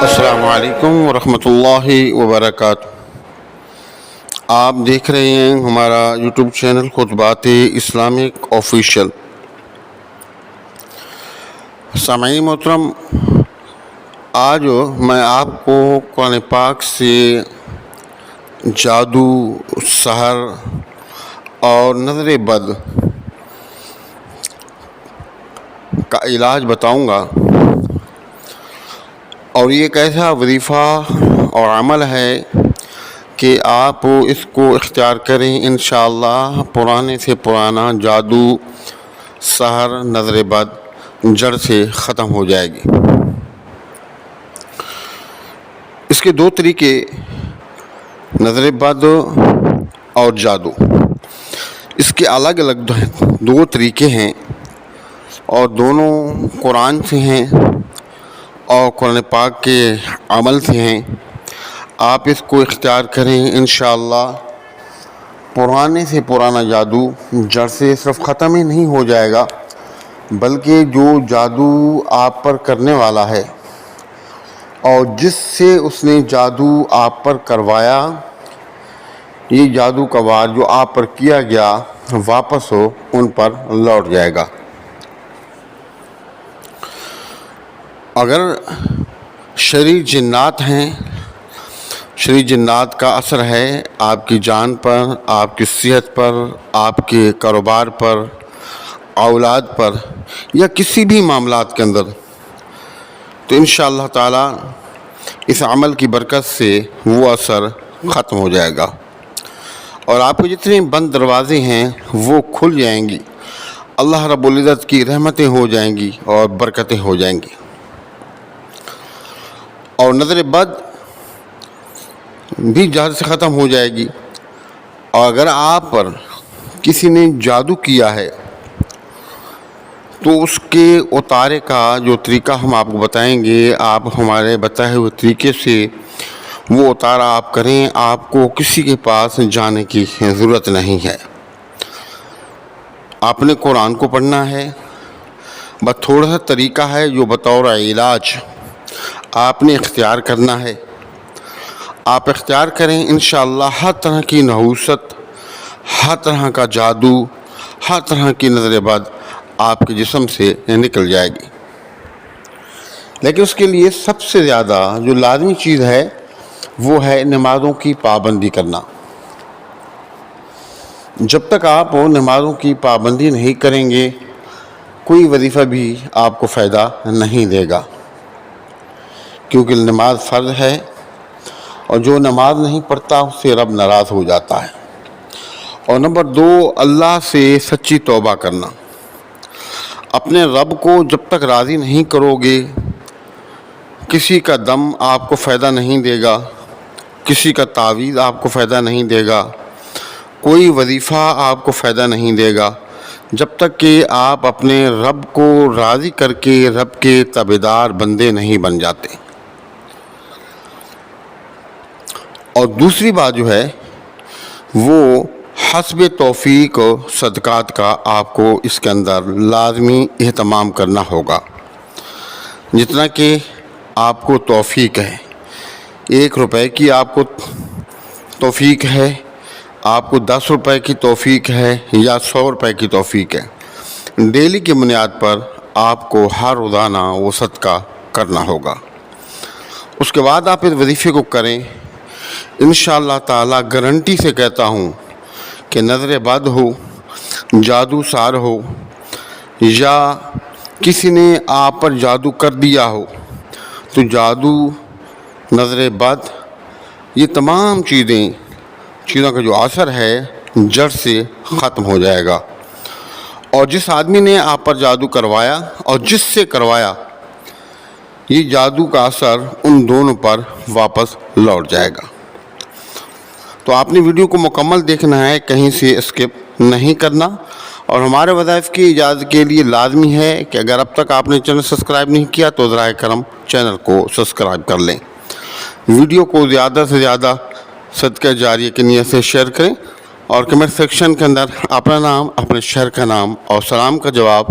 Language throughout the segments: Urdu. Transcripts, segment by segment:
السلام علیکم ورحمۃ اللہ وبرکاتہ۔ آپ دیکھ رہے ہیں ہمارا یوٹیوب چینل خطبات اسلامک آفیشیل۔ سامعین محترم، آج میں آپ کو قرآن پاک سے جادو، سحر اور نظر بد کا علاج بتاؤں گا، اور یہ ایک ایسا وظیفہ اور عمل ہے کہ آپ اس کو اختیار کریں، انشاءاللہ پرانے سے پرانا جادو، سحر، نظر بد جڑ سے ختم ہو جائے گی۔ اس کے دو طریقے، نظر بد اور جادو، اس کے الگ الگ دو طریقے ہیں اور دونوں قرآن سے ہیں اور قرآن پاک کے عمل سے ہیں۔ آپ اس کو اختیار کریں، انشاءاللہ پرانے سے پرانا جادو جڑ سے صرف ختم ہی نہیں ہو جائے گا، بلکہ جو جادو آپ پر کرنے والا ہے اور جس سے اس نے جادو آپ پر کروایا، یہ جادو کا وار جو آپ پر کیا گیا واپس ہو ان پر لوٹ جائے گا۔ اگر شریر جنات ہیں، شریر جنات کا اثر ہے آپ کی جان پر، آپ کی صحت پر، آپ کے کاروبار پر، اولاد پر یا کسی بھی معاملات کے اندر، تو انشاءاللہ تعالی اس عمل کی برکت سے وہ اثر ختم ہو جائے گا اور آپ کے جتنے بند دروازے ہیں وہ کھل جائیں گی، اللہ رب العزت کی رحمتیں ہو جائیں گی اور برکتیں ہو جائیں گی۔ اور نظر بد بھی جڑ سے ختم ہو جائے گی، اور اگر آپ پر کسی نے جادو کیا ہے تو اس کے اتارے کا جو طریقہ ہم آپ کو بتائیں گے، آپ ہمارے بتائے ہوئے طریقے سے وہ اتارا آپ کریں، آپ کو کسی کے پاس جانے کی ضرورت نہیں ہے۔ آپ نے قرآن کو پڑھنا ہے، بس تھوڑا سا طریقہ ہے جو بطور علاج آپ نے اختیار کرنا ہے۔ آپ اختیار کریں، انشاءاللہ ہر طرح کی نحوست، ہر طرح کا جادو، ہر طرح کی نظر بد آپ کے جسم سے نکل جائے گی۔ لیکن اس کے لیے سب سے زیادہ جو لازمی چیز ہے وہ ہے نمازوں کی پابندی کرنا۔ جب تک آپ نمازوں کی پابندی نہیں کریں گے، کوئی وظیفہ بھی آپ کو فائدہ نہیں دے گا، کیونکہ نماز فرض ہے اور جو نماز نہیں پڑھتا اس سے رب ناراض ہو جاتا ہے۔ اور نمبر دو، اللہ سے سچی توبہ کرنا۔ اپنے رب کو جب تک راضی نہیں کرو گے، کسی کا دم آپ کو فائدہ نہیں دے گا، کسی کا تعویذ آپ کو فائدہ نہیں دے گا، کوئی وظیفہ آپ کو فائدہ نہیں دے گا، جب تک کہ آپ اپنے رب کو راضی کر کے رب کے تابعدار بندے نہیں بن جاتے۔ اور دوسری بات جو ہے وہ حسب توفیق صدقات کا آپ کو اس کے اندر لازمی اہتمام کرنا ہوگا، جتنا کہ آپ کو توفیق ہے۔ 1 روپے کی آپ کو توفیق ہے، آپ کو 10 روپے کی توفیق ہے یا 100 روپے کی توفیق ہے، ڈیلی کی بنیاد پر آپ کو ہر روزانہ وہ صدقہ کرنا ہوگا۔ اس کے بعد آپ اس وظیفے کو کریں، انشاءاللہ تعالی گارنٹی سے کہتا ہوں کہ نظر بد ہو، جادو سار ہو، یا کسی نے آپ پر جادو کر دیا ہو، تو جادو، نظر بد، یہ تمام چیزوں کا جو اثر ہے جڑ سے ختم ہو جائے گا، اور جس آدمی نے آپ پر جادو کروایا اور جس سے کروایا، یہ جادو کا اثر ان دونوں پر واپس لوٹ جائے گا۔ تو آپ نے ویڈیو کو مکمل دیکھنا ہے، کہیں سے اسکپ نہیں کرنا، اور ہمارے وظائف کی اجازت کے لیے لازمی ہے کہ اگر اب تک آپ نے چینل سبسکرائب نہیں کیا تو ذرائع کرم چینل کو سبسکرائب کر لیں، ویڈیو کو زیادہ سے زیادہ صدقہ جاریہ کی نیت سے شیئر کریں، اور کمنٹ سیکشن کے اندر اپنا نام، اپنے شہر کا نام اور سلام کا جواب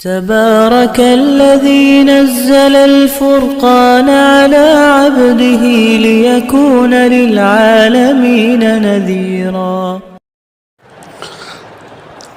تبارك الذي نزل الفرقان على عبده ليكون للعالمين نذيرا۔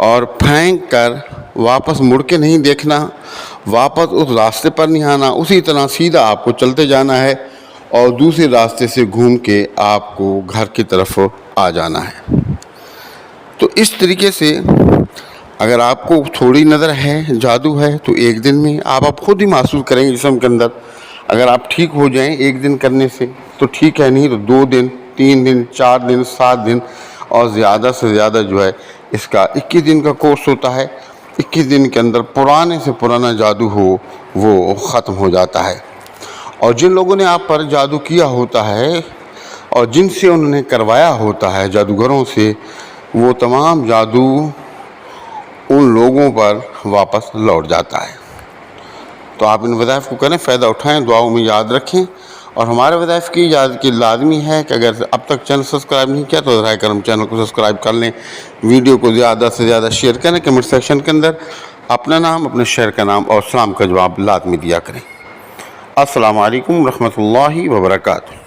اور پھینک کر واپس مڑ کے نہیں دیکھنا، واپس اس راستے پر نہیں آنا، اسی طرح سیدھا آپ کو چلتے جانا ہے اور دوسرے راستے سے گھوم کے آپ کو گھر کی طرف آ جانا ہے۔ تو اس طریقے سے اگر آپ کو تھوڑی نظر ہے، جادو ہے، تو ایک دن میں آپ خود ہی محسوس کریں گے جسم کے اندر۔ اگر آپ ٹھیک ہو جائیں ایک دن کرنے سے تو ٹھیک ہے، نہیں تو 2 دن، 3 دن، 4 دن، 7 دن اور زیادہ سے زیادہ جو ہے اس کا 21 دن کا کورس ہوتا ہے۔ 21 دن کے اندر پرانے سے پرانا جادو ہو وہ ختم ہو جاتا ہے۔ اور جن لوگوں نے آپ پر جادو کیا ہوتا ہے اور جن سے انہوں نے کروایا ہوتا ہے جادوگروں سے، وہ تمام جادو ان لوگوں پر واپس لوٹ جاتا ہے۔ تو آپ ان وظائف کو کریں، فائدہ اٹھائیں، دعاؤں میں یاد رکھیں، اور ہمارے وظائف کی یاد کی لازمی ہے کہ اگر اب تک چینل سبسکرائب نہیں کیا تو براہ کرم چینل کو سبسکرائب کر لیں، ویڈیو کو زیادہ سے زیادہ شیئر کریں، کمنٹ سیکشن کے اندر اپنا نام، اپنے شہر کا نام اور سلام کا جواب لازمی دیا کریں۔ السلام علیکم ورحمۃ اللہ وبرکاتہ۔